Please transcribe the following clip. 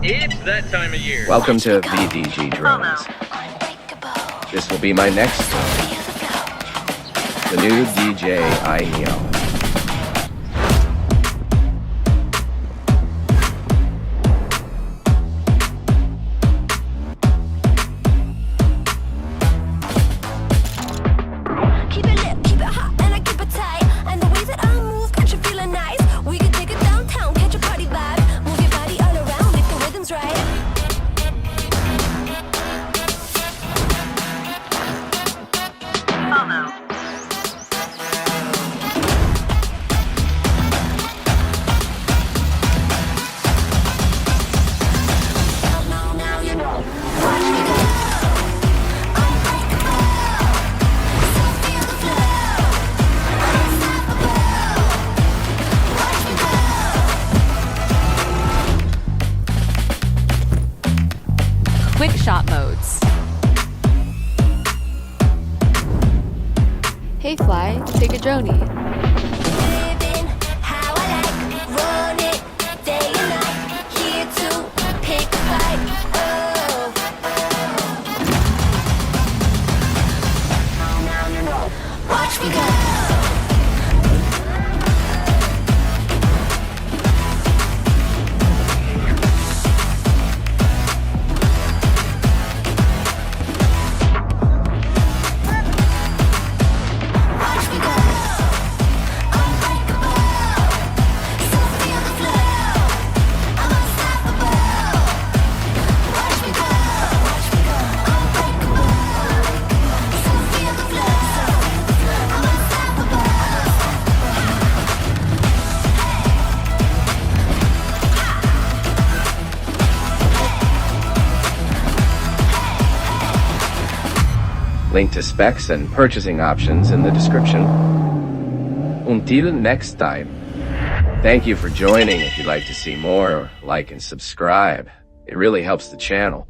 It's that time of year. Welcome to VDG Drones. This will be my next drone. The new Dji Neo. Quick shot modes. Hey Fly, take a droney. Living how I like, run it day and night, here to pick a fight. Watch me go. Link to specs and purchasing options in the description. Until next time. Thank you for joining. If you'd like to see more, like and subscribe. It really helps the channel.